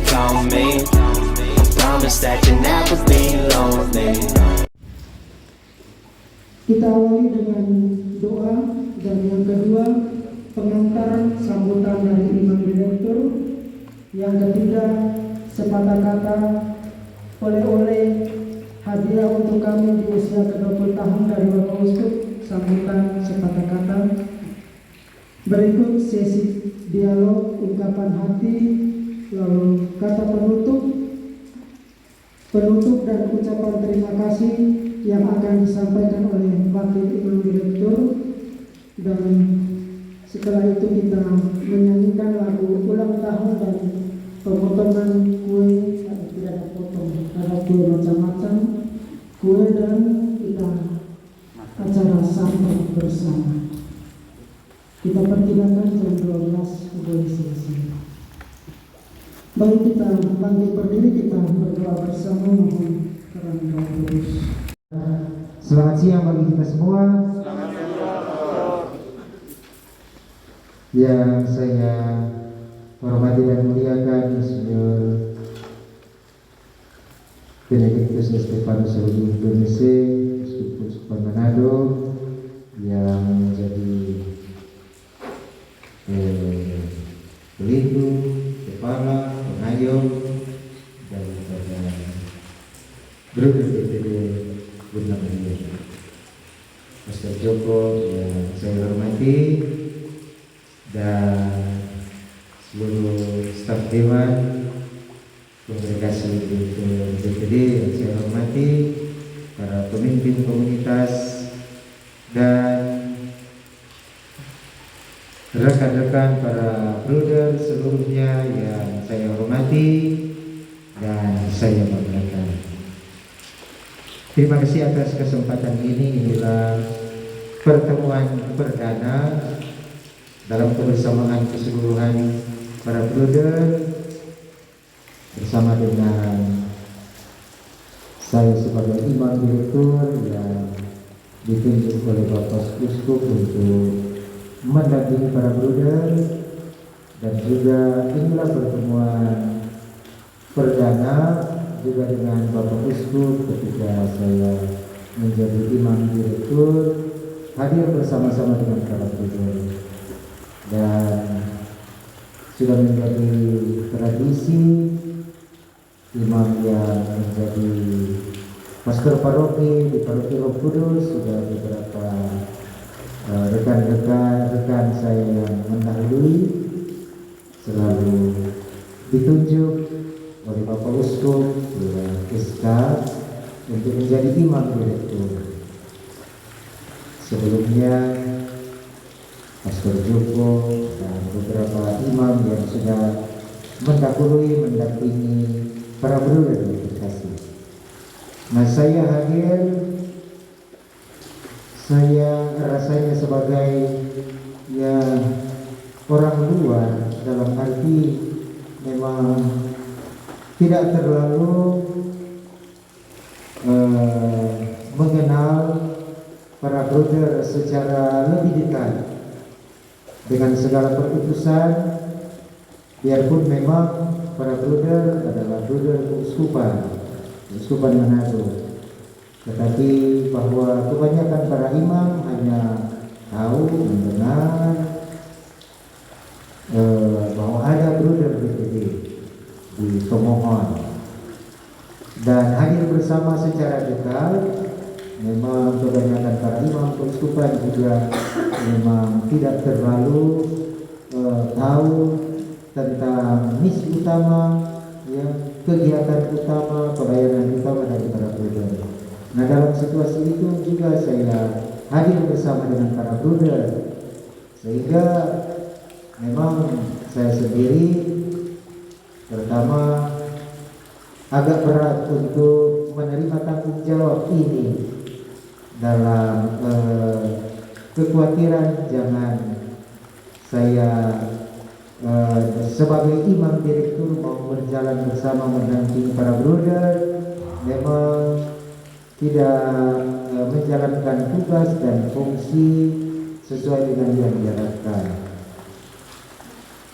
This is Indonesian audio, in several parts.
call me. I promise that you'll never be lonely. Kita awali dengan doa, dan yang kedua pengantar sambutan dari Imam Direktur. Yang ketiga sepatah kata oleh-oleh hadiah untuk kami di usia ke-20 tahun dari Bapak Uskup, sambutan sepatah kata. Berikut sesi dialog, ungkapan hati, lalu kata penutup dan ucapan terima kasih yang akan disampaikan oleh Wakil Imam Direktur. Dan setelah itu kita menyanyikan lagu ulang tahun dan pemotongan kue. Tidak ada potong, ada kue macam-macam kue, dan kita acara santap bersama. Kita perkirakan jam 12 boleh selesai. Baik, kita bangkit berdiri, kita berdoa bersama, mohon kerana terus. Selamat siang bagi kita semua. Yang saya hormati dan muliakan Insinyur Benedictus Estefanus Rudi Indonesia, Uskup Manado, yang menjadi pelindung, kepala, pengayom daripada Bruder DPD Gunung Hilir, Pastor Joko yang saya hormati, dan seluruh staf Dewan Kongregasi DPD yang saya hormati, para pemimpin komunitas, dan rekan-rekan para bruder seluruhnya yang saya hormati dan saya banggakan. Terima kasih atas kesempatan ini. Inilah pertemuan perdana dalam kebersamaan keseluruhan para bruder bersama dengan saya sebagai Imam Direktur yang ditunjuk oleh Bapak Uskup untuk mendampingi para bruder. Dan juga inilah pertemuan perdana juga dengan Bapak Uskup ketika saya menjadi Imam Direktur, hadir bersama-sama dengan para bruder. Dan sudah menjadi tradisi imam yang menjadi pastor paroki di Paroki Roh Kudus. Sudah beberapa rekan saya yang mendahului selalu ditunjuk oleh Bapak Uskup SK untuk menjadi Imam Direktur. Sebelumnya Pastor Joko dan beberapa imam yang sudah mendahului mendampingi para bruder yang terkasih. Nah, saya hadir, saya rasanya sebagai ya orang luar, dalam arti memang tidak terlalu mengenal para bruder secara lebih dekat dengan segala perutusan, biarpun memang para bruder adalah bruder Uskupan Manado, tetapi bahwa kebanyakan para imam hanya tahu mendengar bahwa ada bruder DPD di pemohon dan hadir bersama secara dekat. Memang kebanyakan para imam keuskupan juga memang tidak terlalu tahu tentang misi utama, ya, kegiatan utama, pelayanan utama dari para bruder. Nah, dalam situasi itu juga saya hadir bersama dengan para bruder, sehingga memang saya sendiri pertama agak berat untuk menerima tanggung jawab ini, dalam kekhawatiran jangan saya sebagai Imam Direktur mau berjalan bersama mendampingi para bruder, memang tidak menjalankan tugas dan fungsi sesuai dengan yang diharapkan.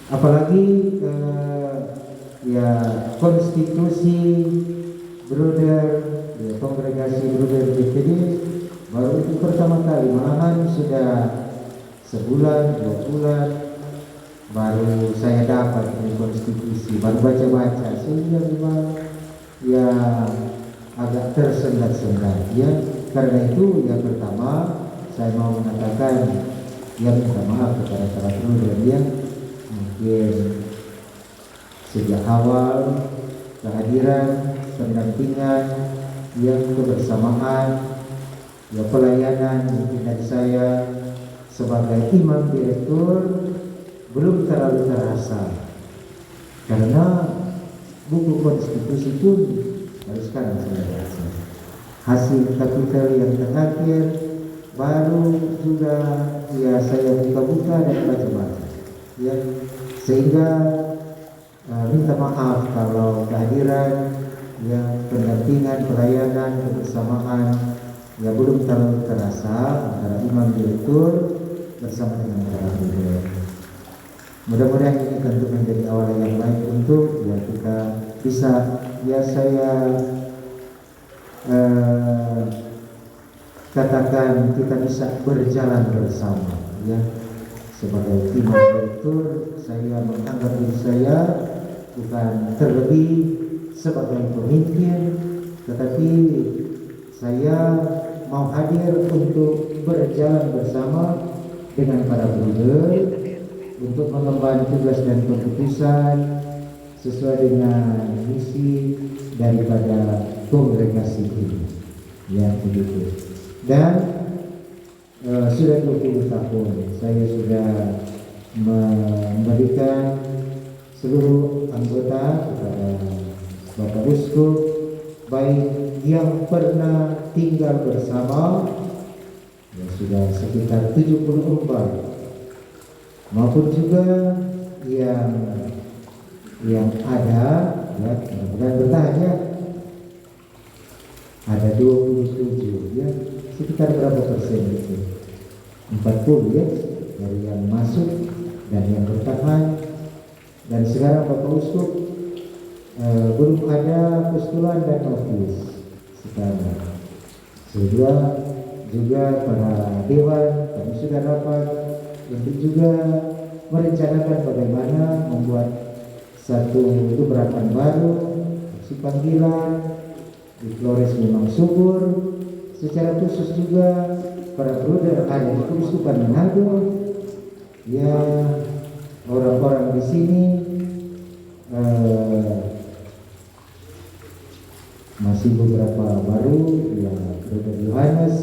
Apalagi ya konstitusi Bruder, ya, kongregasi Bruder BPD baru itu pertama kali, malahan sudah sebulan 2 bulan baru saya dapat dari konstitusi, baru baca-baca, sehingga memang ya agak tersendat-sendat ya. Karena itu yang pertama saya mau mengatakan ya minta maaf kepada para bruder ya, mungkin sejak awal kehadiran, pendampingan, yang kebersamaan, ya pelayanan mungkin dari saya sebagai imam direktur belum terlalu terasa, karena buku konstitusi pun baru sekarang saya baca. Hasil kapitel yang terakhir baru juga ya saya buka-buka dan baca-baca ya, sehingga minta maaf kalau kehadiran yang pendampingan, pelayanan, kebersamaan ya belum terlalu terasa antara imam direktur bersama dengan para bruder. Mudah-mudahan ini tentu menjadi awal yang baik untuk ya kita bisa ya saya katakan kita bisa berjalan bersama ya. Sebagai imam direktur saya menganggap diri saya bukan terlebih sebagai pemimpin, tetapi saya mau hadir untuk berjalan bersama dengan para bruder untuk mengemban tugas dan keputusan sesuai dengan misi daripada kongregasi ini ya, begitu. Dan sudah 20 tahun saya sudah memberikan seluruh anggota kepada Bapak Uskup, baik yang pernah tinggal bersama ya sudah sekitar 74, maupun juga yang ada ya mudah-mudahan bertahan ya, ada 27 ya, sekitar berapa persen itu? 40 ya dari yang masuk dan yang bertahan. Dan sekarang Bapak Uskup belum ada postulan dan notis sekarang. Sehingga juga para dewan kami sudah rapat untuk juga merencanakan bagaimana membuat satu gebrakan baru, aksi panggilan di Flores memang subur. Secara khusus juga para bruder ada di Keuskupan Manado ya, orang-orang di sini masih beberapa baru ya, Bruder Yohanes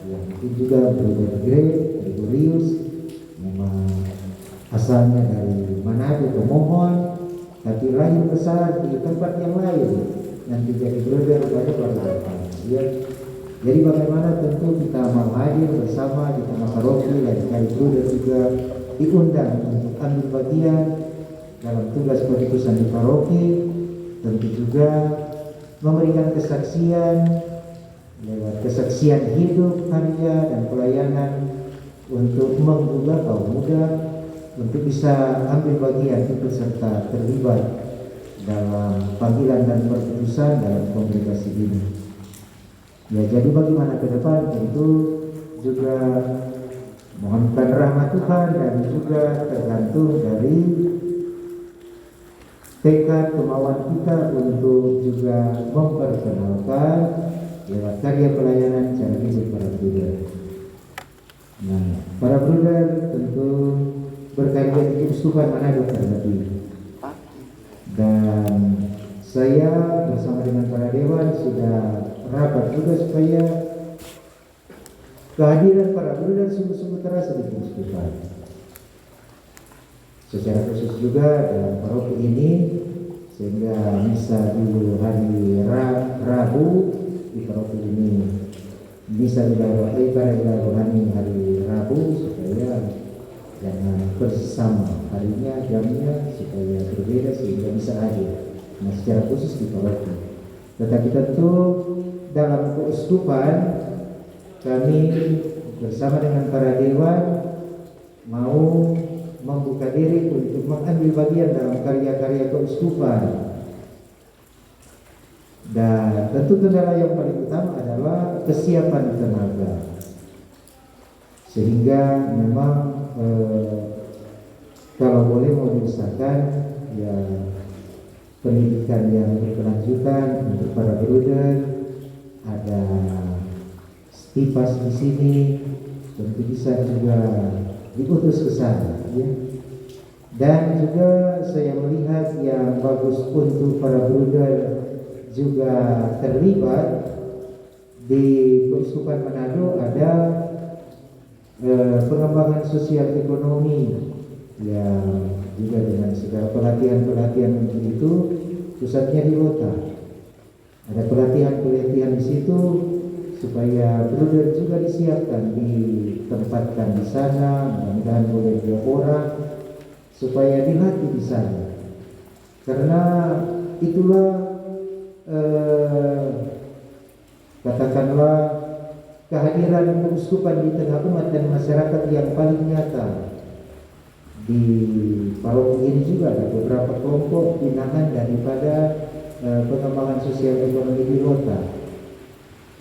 yang mungkin juga Bruder Gregorius memang asalnya dari Manado pemohon tapi lahir besar di tempat yang lain, nanti jadi bruder pada orang ya. Jadi bagaimana tentu kita mau hadir bersama di tengah paroki, dan kali bruder juga diundang untuk ambil bagian dalam tugas keputusan di paroki, tentu juga memberikan kesaksian lewat kesaksian hidup karya dan pelayanan untuk menggugah kaum muda untuk bisa ambil bagian ikut serta terlibat dalam panggilan dan perputusan dalam kongregasi ini. Ya, jadi bagaimana ke depan tentu juga mohonkan rahmat Tuhan dan juga tergantung dari tekad kemauan kita untuk juga memperkenalkan lewat karya pelayanan cara hidup para bruder. Nah, para bruder tentu berkarya di Keuskupan Manado terlebih, dan saya bersama dengan para dewan sudah rapat juga supaya kehadiran para bruder sungguh-sungguh terasa di Keuskupan. Secara khusus juga dalam paroki ini, sehingga misa di hari Rabu di paroki ini bisa dilakukan pada rohani hari Rabu supaya jangan bersama harinya, jamnya supaya berbeda sehingga bisa hadir. Nah, secara khusus di paroki. Tetapi tentu dalam keuskupan kami bersama dengan para dewan mau membuka diri untuk mengambil bagian dalam karya-karya keuskupan Dan tentu kendala yang paling utama adalah kesiapan tenaga. Sehingga memang kalau boleh mau diusahakan ya pendidikan yang berkelanjutan untuk para bruder, ada stipas di sini, tentu bisa juga diutus ke sana, ya. Dan juga saya melihat yang bagus untuk para bruder juga terlibat di Keuskupan Manado ada pengembangan sosial ekonomi yang juga dengan segala pelatihan-pelatihan untuk itu, pusatnya di Lota. Ada pelatihan-pelatihan di situ supaya bruder juga disiapkan, ditempatkan di sana, mudah-mudahan boleh 2 orang supaya dilatih di sana. Karena itulah katakanlah kehadiran keuskupan di tengah umat dan masyarakat yang paling nyata. Di paroki ini juga ada beberapa kelompok binaan daripada pengembangan sosial ekonomi di Lota.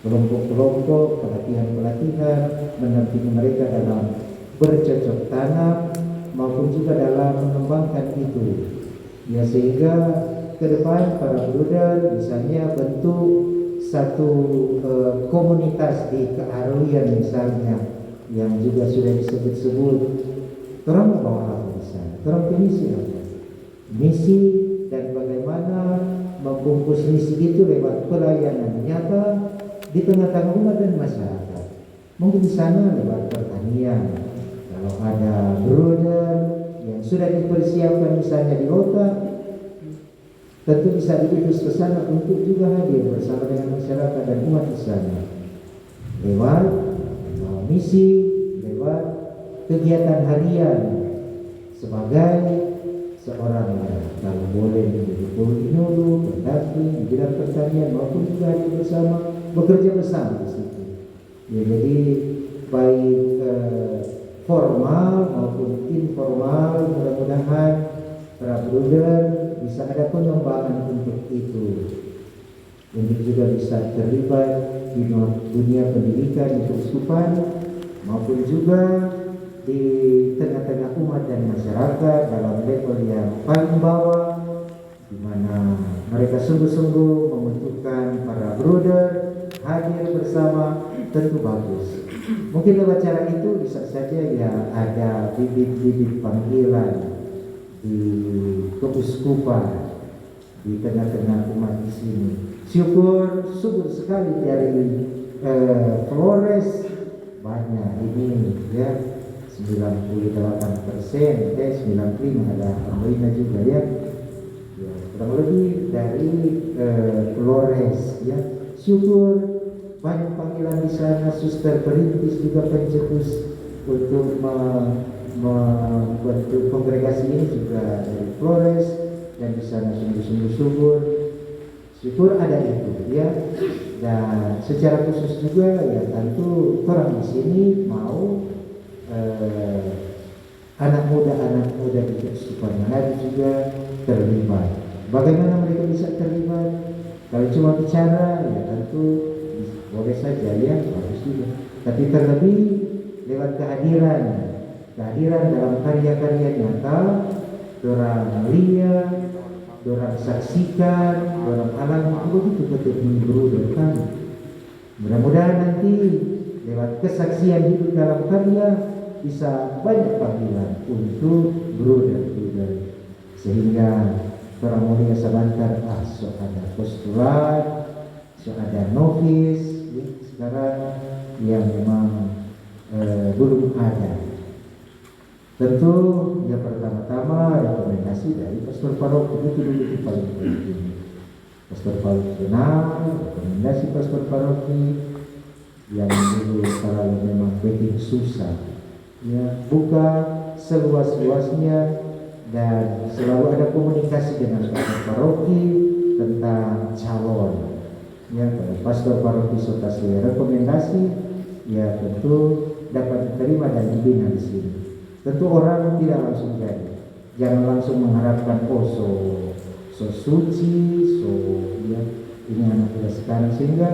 Kelompok-kelompok pelatihan-pelatihan mendampingi mereka dalam bercocok tanam maupun juga dalam mengembangkan itu. Ya, sehingga ke depan para bruder misalnya bentuk satu komunitas di keahlian misalnya yang juga sudah disebut-sebut. Orang mau bawa apa di sana? Orang misi apa? Misi dan bagaimana membungkus misi itu lewat pelayanan nyata di tengah-tengah umat dan masyarakat. Mungkin di sana lewat pertanian. Kalau ada bruder yang sudah dipersiapkan misalnya di Lota, tentu bisa diutus ke sana untuk juga hadir bersama dengan masyarakat dan umat di sana. Lewat misi, lewat kegiatan harian sebagai seorang kalau boleh menjadi pengurus, pendamping di bidang pertanian maupun juga hadir bersama, bekerja bersama di situ. Ya, jadi baik formal maupun informal, mudah-mudahan para bruder bisa ada pengembangan untuk itu, untuk juga bisa terlibat di dunia pendidikan di keuskupan maupun juga di tengah-tengah umat dan masyarakat dalam level yang paling bawah, di mana mereka sungguh-sungguh membutuhkan para bruder hadir bersama, tentu bagus. Mungkin lewat cara itu bisa saja ya ada bibit-bibit panggilan di keuskupan di tengah-tengah umat di sini. Syukur sekali dari Flores banyak ini ya 98%, 95 ada Amrina juga ya. Ya, kurang lebih dari Flores ya. Syukur banyak panggilan di sana, suster perintis juga pencetus untuk membentuk kongregasi ini juga dari Flores dan di sana sungguh-sungguh syukur ada itu ya. Dan secara khusus juga ya tentu orang di sini mau anak muda di Keuskupan Manado juga terlibat. Bagaimana mereka bisa terlibat? Kalau cuma bicara ya tentu boleh saja ya, bagus juga. Tapi terlebih lewat kehadiran dalam karya-karya nyata, dorang lihat, dorang saksikan, dorang alami, begitu betul membruderkan. Mudah-mudahan nanti lewat kesaksian hidup dalam karya bisa banyak panggilan untuk bruder, sehingga orang mulia sebentar so ada postulat, so ada novis ya, sekarang yang memang belum ada. Tentu yang pertama-tama rekomendasi dari pastor paroki itu dulu yang paling penting. Pastor paroki kenal, rekomendasi pastor paroki yang dulu kalau memang betul susah ya, buka seluas-luasnya dan selalu ada komunikasi dengan pastor paroki tentang calon ya. Kalau pastor paroki sudah rekomendasi ya tentu dapat diterima dan dibina di sini. Tentu orang tidak langsung jadi, jangan langsung mengharapkan so suci, so ya ini anak sekarang, sehingga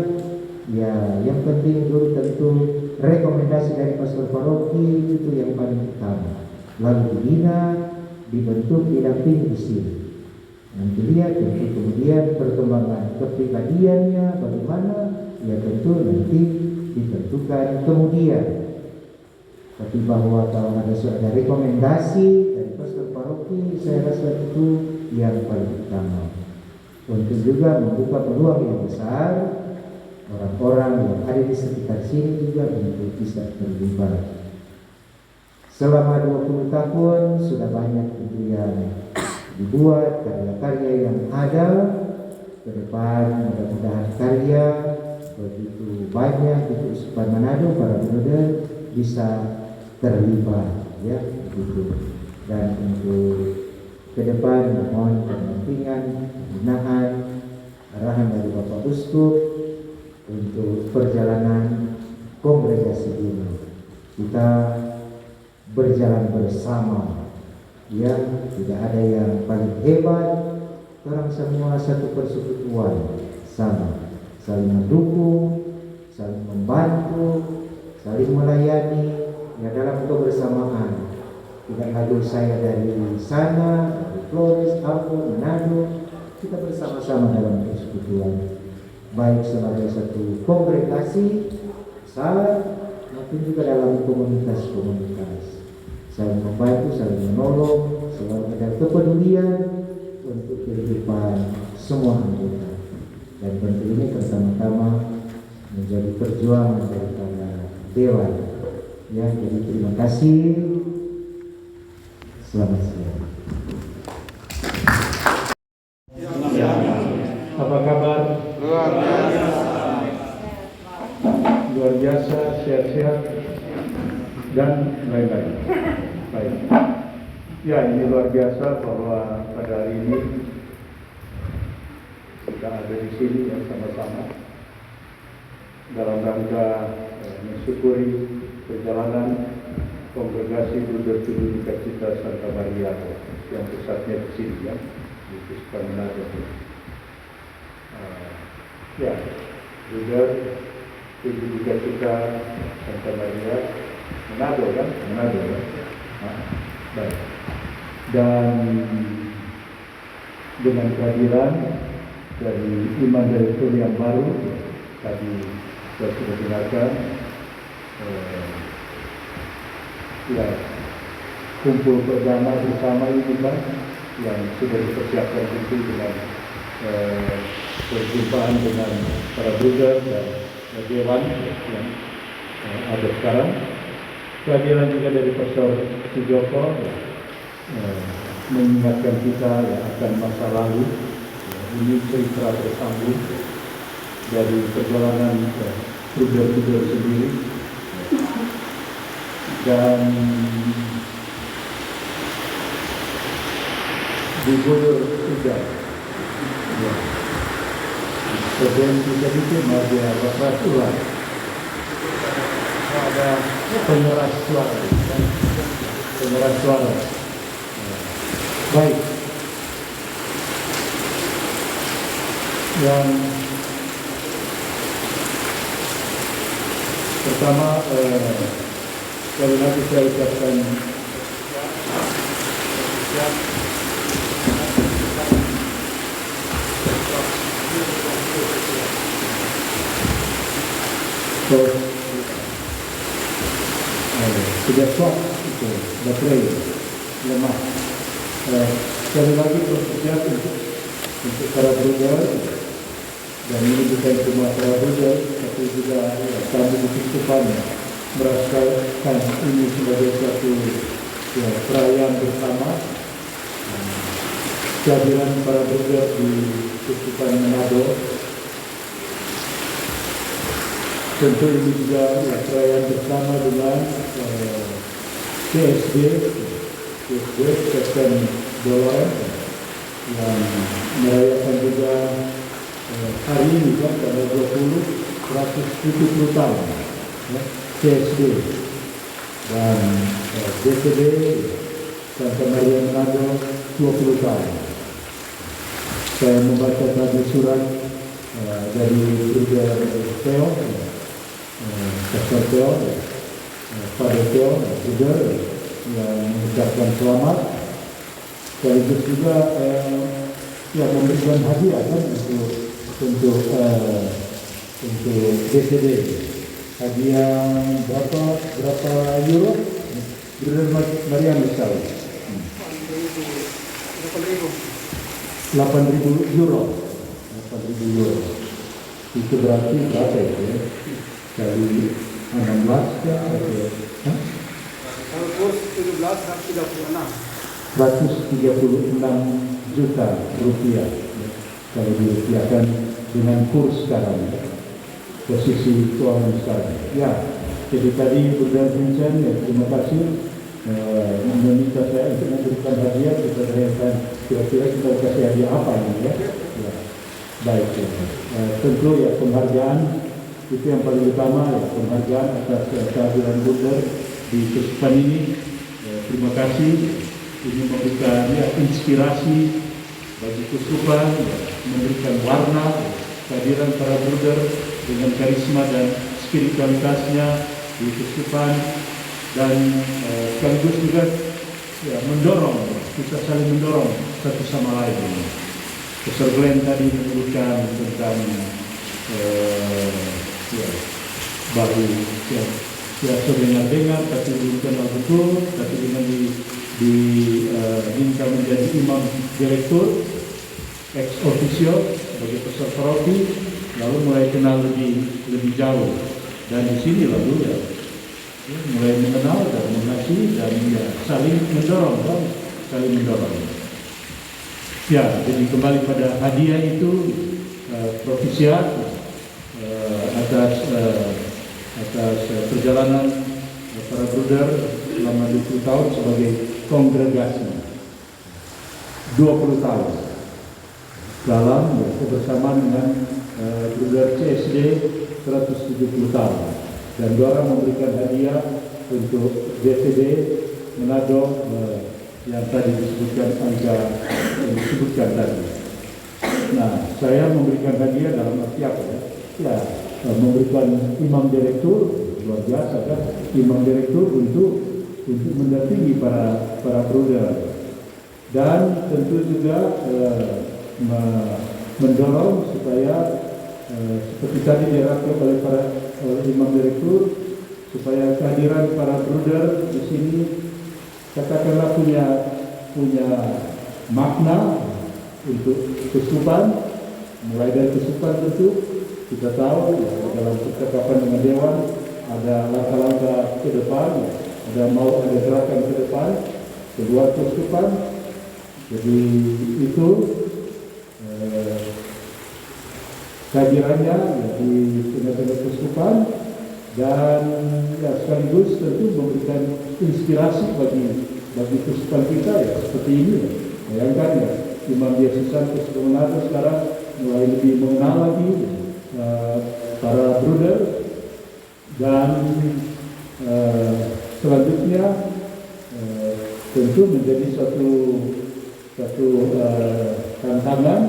ya yang penting dulu tentu rekomendasi dari pastor paroki itu yang paling utama, lalu dibina, dibentuk, didampingi di sini. Nanti lihat tentu kemudian perkembangan kepribadiannya bagaimana, ya tentu nanti ditentukan kemudian. Tapi bahwa kalau ada rekomendasi dari pastor paroki, saya rasa itu yang paling utama. Untuk juga membuka peluang yang besar, orang-orang yang ada di sekitar sini juga untuk bisa terlibat. Selama 20 tahun sudah banyak itu yang dibuat, karya-karya yang ada. Ke depan mudah-mudahan karya begitu banyak untuk Uskupan Manado, para pemuda bisa terlibat, ya begitu. Dan untuk ke depan mohon pendampingan, pembinaan, arahan dari Bapak Uskup untuk perjalanan kongregasi ini. Kita berjalan bersama, ya tidak ada yang paling hebat, orang semua satu persekutuan sama, saling mendukung, saling membantu, saling melayani, ya dalam kebersamaan. Tidak lalu saya dari sana, dari Flores, Alpo, Manado, kita bersama-sama dalam persekutuan, baik sebagai satu kongregasi besar maupun juga dalam komunitas-komunitas, saling membantu, saling menolong, selalu ada kepedulian untuk kehidupan semua anggota. Dan tentu ini pertama-tama menjadi perjuangan daripada Dewan. Ya, jadi terima kasih. Selamat siang. Apa kabar? Luar biasa, sehat-sehat dan lain-lain. Baik. Ya, ini luar biasa bahwa pada hari ini kita ada di sini ya, sama-sama dalam rangka mensyukuri perjalanan kongregasi Bruder Studi Cita Santa Maria yang pusatnya di sini ya, di Uskupan Manado. Ya, Bruder Studi Cita Santa Maria Manado kan? Manado ya. Baik. Dan dengan kehadiran dari Imam Direktur yang baru tadi saya sudah dengarkan, ya kumpul perdana bersama ini kan yang sudah dipersiapkan itu dengan perjumpaan dengan para bruder dan dewan yang ada sekarang. Kehadiran juga dari Pastor Sujoko mengingatkan kita ya, akan masa lalu. Ini cerita bersambung dari perjalanan bruder-bruder sendiri. Dan diguyur sudah ya. Sebelum kita bikin ada Bapak Surat, ada pengeras suara kan? Pengeras suara. Baik, yang pertama sekali lagi saya ucapkan sudah swap itu baterai lemah. Sekali lagi bersiap untuk para bruder, dan ini bukan cuma para bruder tapi juga kami di Uskupan merasakan ini sebagai satu ya, perayaan bersama. Kehadiran para bruder di Uskupan Manado tentu ini juga ya, perayaan bersama dengan CSD Kristen Dolores yang merayakan juga hari ini kan tanggal 20 170 tahun ya, CSD, dan DCD Santa Maria Manado 20 tahun. Saya membaca tadi surat dari Bruder Theo, Pastor Theo, Father Theo, Bruder yang mengucapkan selamat, sekaligus juga yang memberikan hadiah kan untuk DCD. Hadiah berapa euro? Bruder Maria misal 8.000 euro. Itu berarti berapa itu ya? Kali 16 ya? Kalau kurs 17 dan 36. 136 juta rupiah kalau dirupiahkan dengan kurs sekarang, posisi keuangan sekarang. Ya, jadi tadi Bruder Vincent, ya, terima kasih meminta saya untuk memberikan hadiah. Kita tanyakan kira-kira kita kasih hadiah apa ini ya? Ya. Baik, ya. Tentu ya penghargaan itu yang paling utama ya, penghargaan atas kehadiran Bruder di kesukaan ini. Terima kasih. Ini memberikan ya, inspirasi bagi kesukaan, ya, memberikan warna kehadiran para Bruder dengan karisma dan spiritualitasnya di kesukaan, dan sekaligus juga ya, mendorong, kita saling mendorong satu sama lain. Pastor Glenn tadi menyebutkan tentang ya, baru ya dengar-dengar tapi belum kenal betul, tapi dengan diminta menjadi imam direktur ex officio sebagai pastor paroki, lalu mulai kenal lebih jauh, dan di sini lalu ya, mulai mengenal dan mengasihi dan ya, saling mendorong. Ya, jadi kembali pada hadiah itu propisiat atas perjalanan para Bruder selama 20 tahun sebagai kongregasi, 20 tahun dalam ya, kebersamaan dengan Bruder CSD 170 tahun, dan Dora memberikan hadiah untuk DCD Manado yang tadi disebutkan tadi. Nah, saya memberikan hadiah dalam arti apa ya? Ya, memberikan imam direktur, luar biasa kan? Imam direktur untuk mendampingi para Bruder, dan tentu juga mendorong supaya seperti tadi diharapkan oleh para imam direktur, supaya kehadiran para Bruder di sini katakanlah punya makna untuk kesukaan. Mulai dari kesukaan tentu kita tahu ya, dalam percakapan dengan Dewan ada langkah-langkah ke depan, ada gerakan ke depan, kedua kesukaan. Jadi itu kehadirannya ya, di tengah-tengah kesukaan, dan ya, sekaligus tentu memberikan inspirasi bagi kesukaan kita ya, seperti ini ya. Bayangkan ya, Imam Yesusan Manado sekarang mulai lebih mengenal lagi para Bruder, dan selanjutnya tentu menjadi satu tantangan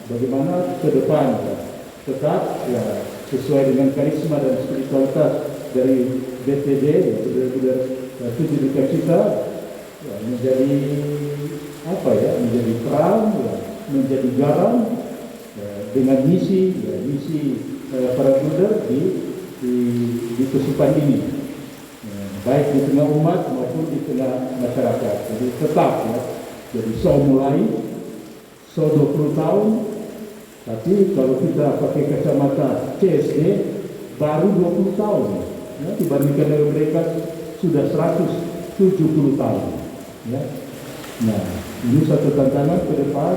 bagaimana ke depan ya, tetap ya, sesuai dengan karisma dan spiritualitas dari BTD, Bruder Tujuh Duka Cita, ya, menjadi apa ya, menjadi terang, ya, menjadi garam ya, dengan misi para Bruder di kesukaan ini, ya, baik di tengah umat maupun di tengah masyarakat. Jadi tetap ya, jadi mulai 20 tahun. Tapi kalau kita pakai kacamata CSD baru 20 tahun ya, dibandingkan dengan mereka sudah 170 tahun ya. Nah, ini satu tantangan ke depan,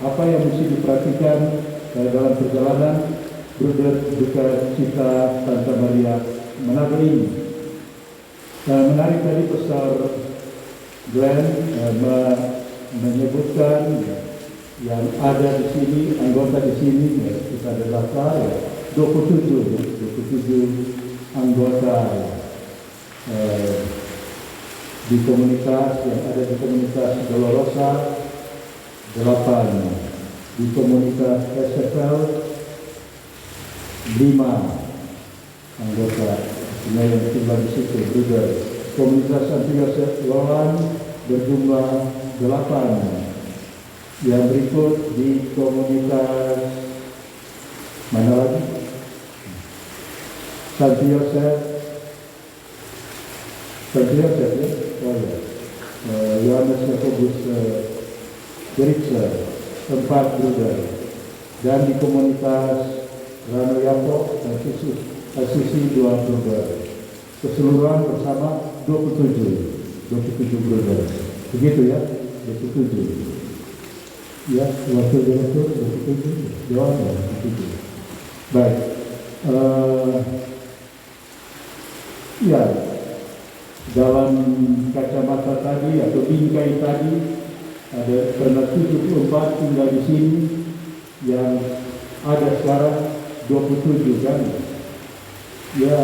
apa yang mesti diperhatikan dalam perjalanan Bruder Duka Cita Santa Maria Manado ini. Menarik tadi Pastor Glenn menyebutkan ya, yang ada di sini, anggota di sini ya, kita ada daftar ya, 27 anggota di komunitas yang ada di komunitas Dolorosa, 8 di komunitas SFL, 5 anggota yang tinggal di situ juga. Komunitas anti lawan berjumlah 8. Yang berikut di komunitas mana lagi? Santi Yosef ya? Oh ya. Yohanes Yakobus Gereja 4 brother. Dan di komunitas Rano Yapo dan Asisi 2 brother. Keseluruhan bersama 27 brother. Begitu ya, 27. Ya, wakil direktur 27. Jawab ya, 27. Baik. Ya, dalam kacamata tadi atau bingkai tadi ada pernah 74 tinggal di sini, yang ada sekarang 27 kan. Ya,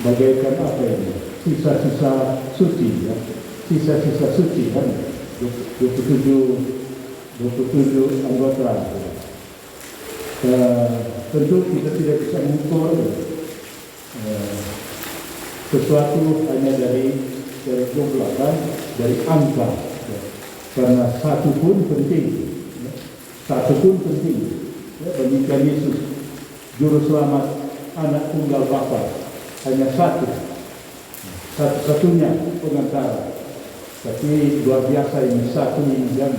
bagaikan apa ini? Sisa-sisa suci ya. Sisa-sisa suci kan. 27 anggota. Tentu kita tidak bisa mengukur sesuatu hanya dari jumlah kan, dari angka ya. Karena satu pun penting ya. Demikian Yesus Juru Selamat anak tunggal Bapa, hanya satu-satunya pengantara. Tapi luar biasa ini satu ini dan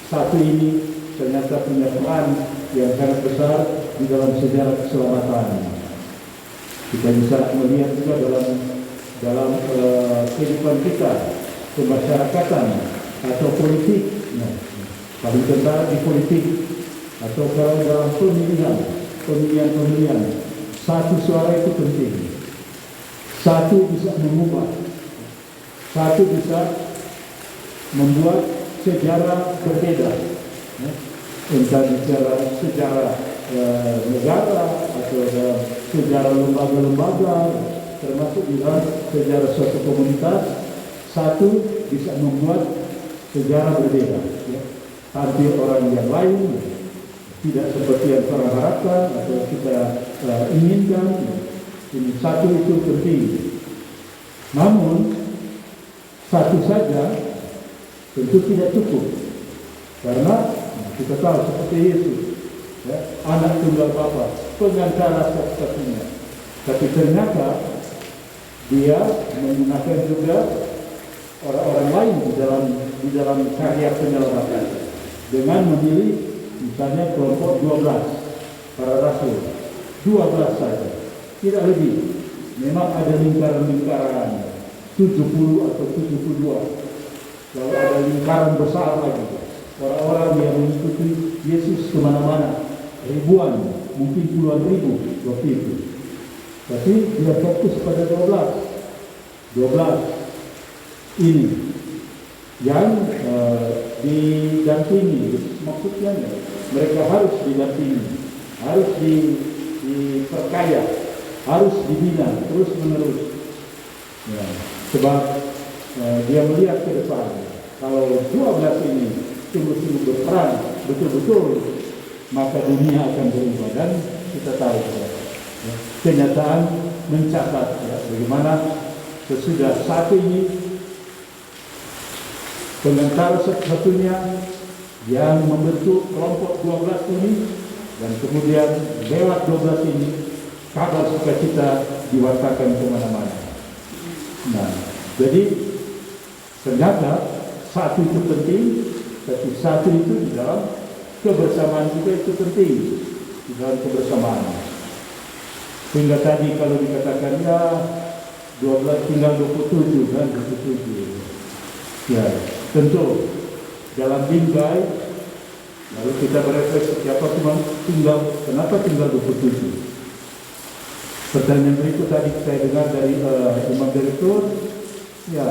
satu ini ternyata punya peran yang sangat besar di dalam sejarah keselamatan. Kita bisa melihat juga dalam kehidupan kita, kemasyarakatan atau politik. Nah, paling besar di politik atau kalau dalam pemilihan, satu suara itu penting. Satu bisa mengubah, satu bisa membuat sejarah berbeda. Entah bicara sejarah negara atau dalam sejarah lembaga-lembaga, termasuk juga sejarah suatu komunitas, satu bisa membuat sejarah berbeda. Tampil orang yang lain tidak seperti yang orang harapkan atau kita inginkan. Ini satu itu penting. Namun satu saja tentu tidak cukup, karena kita tahu seperti Yesus ya, anak tunggal Bapa, pengantara satu-satunya. Tapi ternyata dia menggunakan juga orang-orang lain di dalam karya penyelamatan dengan memilih misalnya kelompok 12 para rasul, 12 saja, tidak lebih. Memang ada lingkaran-lingkaran 70 atau 72. Lalu ada lingkaran besar lagi, orang-orang yang mengikuti Yesus kemana-mana, ribuan, mungkin puluhan ribu waktu itu. Tapi dia fokus pada 12 ini yang didampingi. Maksudnya mereka harus didampingi, harus diperkaya, harus dibina terus menerus ya, sebab dia melihat ke depan. Kalau 12 ini sungguh-sungguh berperan betul-betul, maka dunia akan berubah. Dan kita tahu ya, kenyataan mencatat ya, bagaimana sesudah satu ini pengantara satu-satunya yang membentuk kelompok 12 ini, dan kemudian lewat 12 ini kabar sukacita diwartakan kemana-mana. Nah, jadi ternyata satu itu penting, tapi satu itu di dalam kebersamaan juga itu penting, di dalam kebersamaan. Sehingga tadi kalau dikatakan ya 12 tinggal 27 kan, 27. Ya, tentu dalam bingkai lalu kita berefleksi siapa cuma kenapa tinggal 27. Pertanyaan berikut tadi saya dengar dari Imam Direktur, ya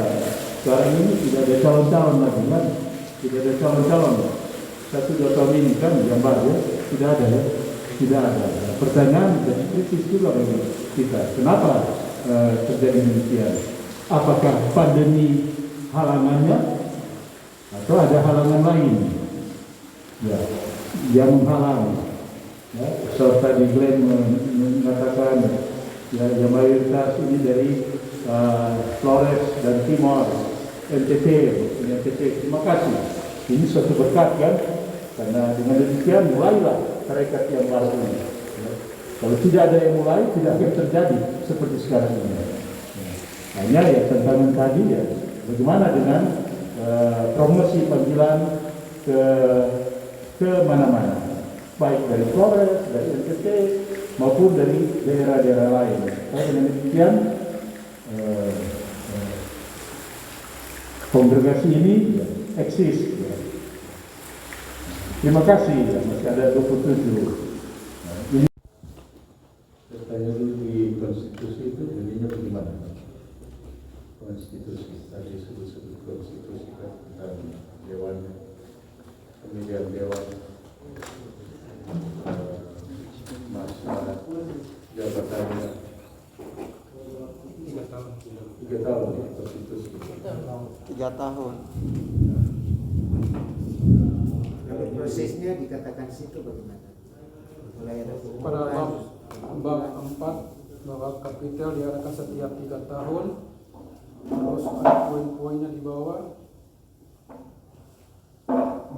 sekarang ini tidak ada calon-calon lagi kan, tidak ada calon-calon. 1-2 tahun ini kan gambar ya, tidak ada ya, tidak ada. Pertanyaan jadi kritis juga bagi kita, kenapa terjadi demikian? Apakah pandemi halangannya atau ada halangan lain? Ya, yang menghalang, ya, serta diklaim mengatakan ya mayoritas ini dari Flores dan Timor, NTT. Terima kasih. Ini suatu berkat kan, karena dengan demikian mulailah tarekat yang baru ini. Ya. Kalau tidak ada yang mulai, tidak akan terjadi seperti sekarang ini. Ya. Hanya ya tantangan tadi ya, bagaimana dengan promosi panggilan ke mana-mana, baik dari Flores, dari NTT maupun dari daerah-daerah lain. Karena dengan demikian kongregasi ini eksis. Ya. Terima kasih. Ya. Masih ada 27. Ini tanya dulu di konstitusi itu jadinya bagaimana? Konstitusi tadi sebut konstitusi kan tentang dewan, pemilihan dewan, masa jabatannya 3 tahun ya, konstitusi 3 tahun. Kalau prosesnya dikatakan situ bagaimana? Mulai ada Pada bab 4 bahwa kapital diadakan setiap 3 tahun. Terus ada poin-poinnya di bawah.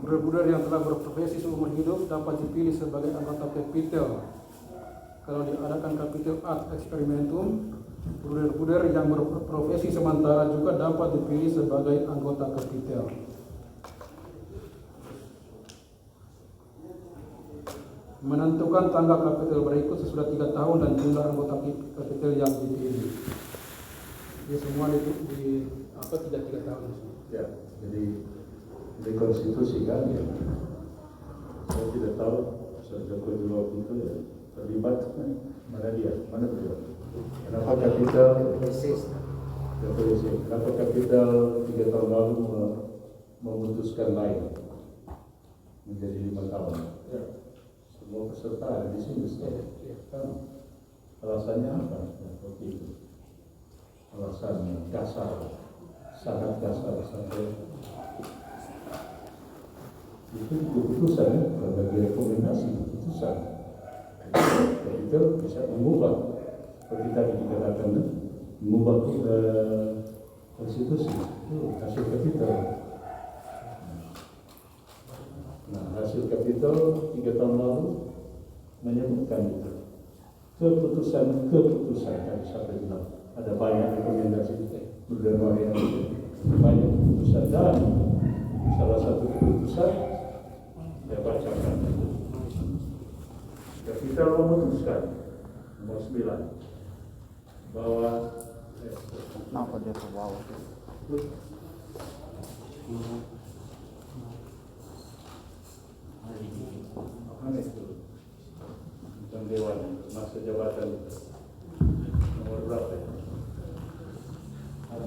Budak-budak yang telah berprofesi seumur hidup dapat dipilih sebagai anggota kapital. Kalau diadakan kapital ad experimentum, budak-budak yang berprofesi sementara juga dapat dipilih sebagai anggota kapital. Menentukan tanggal kapital berikut sesudah 3 tahun dan jumlah anggota kapital yang dipilih. Jadi semua di tidak 3 tahun. ya, jadi di konstitusi kan ya. Saya tidak tahu Jokowi dulu itu ya terlibat mana beliau? Kenapa kapital? Kenapa kapital 3 tahun lalu memutuskan lain menjadi 5 tahun? Ya. Semua peserta ada di sini. Alasannya apa? Seperti itu. Alasan dasar, sangat dasar sampai itu keputusan ya, bagi rekomendasi keputusan. Itu bisa mengubah, seperti tadi dikatakan, mengubah konstitusi itu hasil kapital. Nah, hasil kapital 3 tahun lalu menyebutkan itu keputusan tadi sampai bilang ada banyak rekomendasi beberapa yang banyak keputusan dan salah satu keputusan saya bacakan kapital memutuskan nomor 9 bahwa Apa dia ke bawah? apa itu tentang dewan masa jabatan nomor berapa ya? Kalau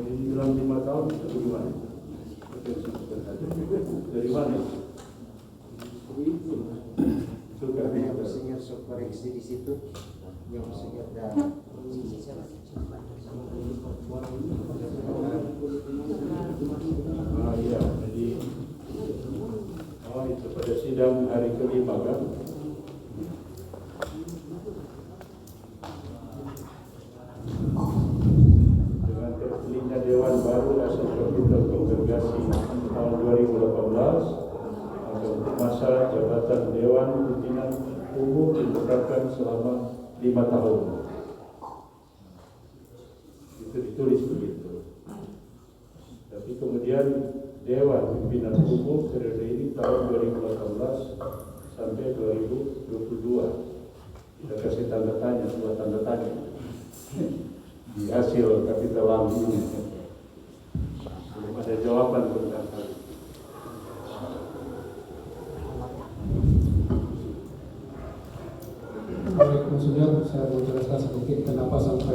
dibilang 5 tahun itu bagaimana? Dari mana? Suka Maksudnya koreksi di situ yang maksudnya ada iya, jadi itu pada sidang hari kelima kan? Dengan terpilihnya Dewan Baru asal kapital kongregasi tahun 2018 atau masa jabatan Dewan Pimpinan Umum ditetapkan selama 5 tahun. Itu ditulis begitu. Tapi kemudian Dewan Pimpinan Umum periode ini tahun 2018 sampai 2022. Kita kasih tanda tanya, dua tanda tanya di hasil kapital lalu ini. Belum ada jawaban tentang hal itu. Baik, Konselor, saya mau jelaskan sedikit kenapa sampai